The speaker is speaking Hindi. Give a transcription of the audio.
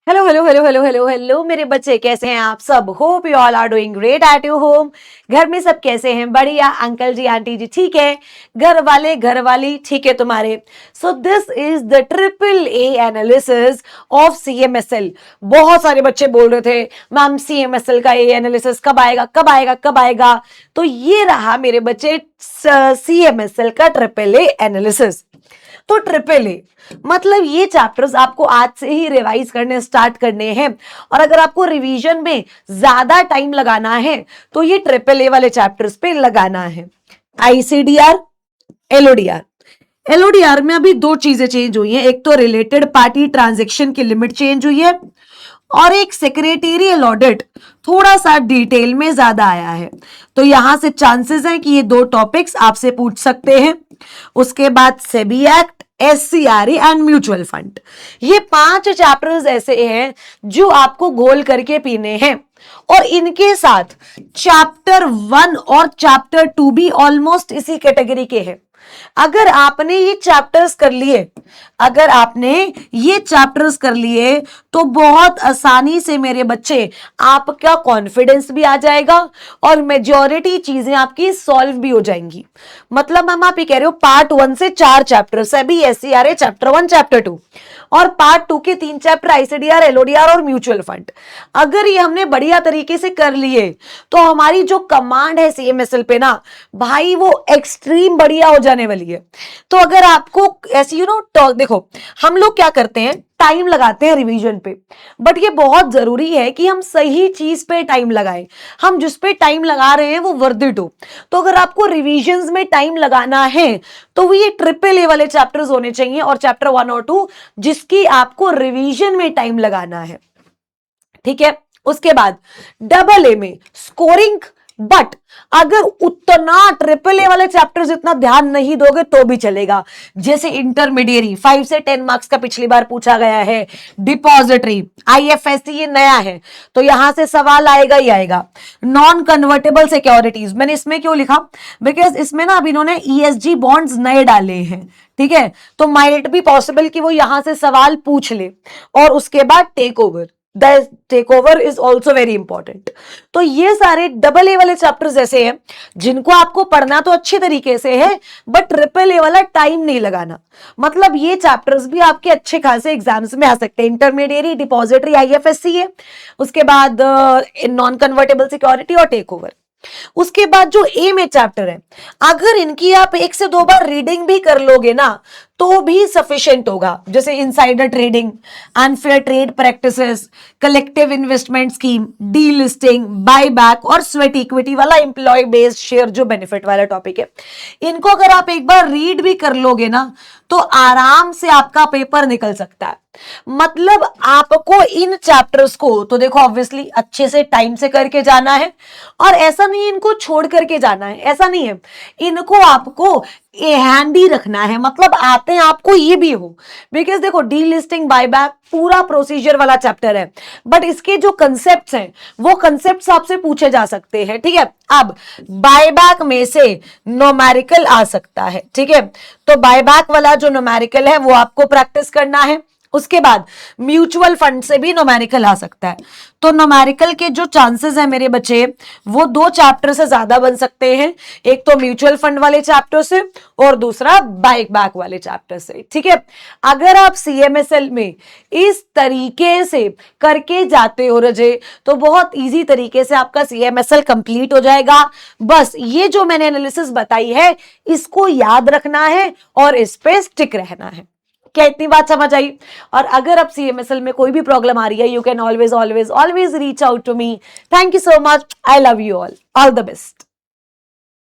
Hello hello hello hello hello hello मेरे बच्चे, कैसे हैं आप सब? Hope you all are doing great at your home. घर में सब कैसे हैं? बढ़िया। अंकल जी आंटी जी ठीक है? घर वाले घर वाली ठीक है तुम्हारे? So this is the triple A analysis of CMSL. बहुत सारे बच्चे बोल रहे थे मैम सीएमएसएल का ए एनालिसिस कब आएगा कब आएगा कब आएगा। तो ये रहा मेरे बच्चे सीएमएसएल का ट्रिपल ए एनालिसिस। तो ट्रिपल ए मतलब ये चैप्टर्स आपको आज से ही रिवाइज करने स्टार्ट करने हैं। और अगर आपको रिवीजन में ज्यादा टाइम लगाना है तो ये ट्रिपल ए वाले चैप्टर्स पे लगाना है। ICDR, LODR. एलओडीआर में अभी दो चीजें चेंज हुई हैं। एक तो रिलेटेड पार्टी ट्रांजैक्शन की लिमिट चेंज हुई है और एक सेक्रेटेरियल ऑडिट थोड़ा सा डिटेल में ज्यादा आया है। तो यहां से चांसेस हैं कि ये दो टॉपिक्स आपसे पूछ सकते हैं। उसके बाद SEBI act, SCRA and mutual fund. ये 5 चैप्टर्स ऐसे हैं जो आपको घोल करके पीने हैं। और इनके साथ चैप्टर 1 और चैप्टर 2 भी ऑलमोस्ट इसी कैटेगरी के हैं। अगर आपने ये चैप्टर्स कर लिए तो बहुत आसानी से मेरे बच्चे आपका कॉन्फिडेंस भी आ जाएगा और मेजॉरिटी चीजें आपकी सॉल्व भी हो जाएंगी। मतलब हम आप ये कह रहे हो पार्ट 1 से 4 चैप्टर्स है भी एससीआरए चैप्टर 1 चैप्टर 2 और पार्ट 2 के 3 चैप्टर आईसीडीआर, एलओडीआर और म्यूचुअल फंड। अगर ये हमने बढ़िया तरीके से कर लिए तो हमारी जो कमांड है सीएमएसएल पे ना भाई वो एक्सट्रीम बढ़िया हो जाने वाली है। तो अगर आपको ऐसी देखो हम लोग क्या करते हैं, टाइम लगाते हैं रिवीजन पे, बट ये बहुत जरूरी है कि हम सही चीज पे टाइम लगाएं। हम जिस पे टाइम लगा रहे हैं वो वर्थ इट हो। तो अगर आपको रिवीजन्स में टाइम लगाना है तो वो ये ट्रिपल ए वाले चैप्टर्स होने चाहिए और चैप्टर 1 और 2 जिसकी आपको रिवीजन में टाइम लगाना है। ठीक है। उसके बाद डबल ए में स्कोरिंग, बट अगर उतना ट्रिपल ए वाले चैप्टर्स इतना ध्यान नहीं दोगे तो भी चलेगा। जैसे इंटरमीडिएरी 5 से 10 मार्क्स का पिछली बार पूछा गया है। डिपॉजिटरी, आईएफएससी ये नया है तो यहां से सवाल आएगा ही आएगा। नॉन कन्वर्टेबल सिक्योरिटीज मैंने इसमें क्यों लिखा, बिकॉज इसमें ना अभी इन्होंने ईएसजी बॉन्ड्स नए डाले हैं। ठीक है, तो माइट बी पॉसिबल कि वो यहां से सवाल पूछ ले। और उसके बाद take over, take over is also very important. तो ये सारे डबल ए वाले चैप्टर्स ऐसे हैं जिनको आपको पढ़ना तो अच्छे तरीके से है बट ट्रिपल ए वाला टाइम नहीं लगाना। मतलब ये चैप्टर्स भी आपके अच्छे खासे एग्जाम्स में आ सकते हैं। इंटरमीडिएरी, डिपॉजिटरी, आईएफएससी है, उसके बाद नॉन कन्वर्टेबल सिक्योरिटी और टेक ओवर। उसके बाद जो ए में चैप्टर है अगर इनकी आप 1 से 2 बार रीडिंग भी कर लोगे ना तो भी सफिशिएंट होगा। जैसे insider trading, unfair trade practices, collective investment scheme, D listing, buyback और स्वेट इक्विटी वाला एम्प्लॉय बेस्ड शेयर जो बेनिफिट वाला टॉपिक है, इनको अगर आप एक बार रीड भी कर लोगे ना तो आराम से आपका पेपर निकल सकता है। मतलब आपको इन चैप्टर्स को तो देखो ऑब्वियसली अच्छे से टाइम से करके जाना है और ऐसा नहीं है इनको छोड़ करके जाना है, ऐसा नहीं है। इनको आपको हैंडी रखना है, मतलब आते हैं आपको ये भी हो। बिकॉज देखो डी लिस्टिंग, बायबैक पूरा प्रोसीजर वाला चैप्टर है बट इसके जो कंसेप्ट्स हैं वो कंसेप्ट्स आपसे पूछे जा सकते हैं। ठीक है, अब बायबैक में से न्यूमेरिकल आ सकता है। ठीक है, तो बायबैक वाला जो न्यूमेरिकल है वो आपको प्रैक्टिस करना है। उसके बाद म्यूचुअल फंड से भी न्यूमेरिकल आ सकता है। तो न्यूमेरिकल के जो चांसेस हैं मेरे बच्चे वो 2 चैप्टर से ज्यादा बन सकते हैं। एक तो म्यूचुअल फंड वाले चैप्टर से और दूसरा बायबैक वाले चैप्टर से। ठीक है, अगर आप सीएमएसएल में इस तरीके से करके जाते हो रजे तो बहुत इजी तरीके से आपका सीएमएसएल कंप्लीट हो जाएगा। बस ये जो मैंने एनालिसिस बताई है इसको याद रखना है और इस पे स्टिक रहना है। क्या इतनी बात समझ आई? और अगर अब सीएमएसएल में कोई भी प्रॉब्लम आ रही है you can always reach out to me. Thank you so much, I love you all the best.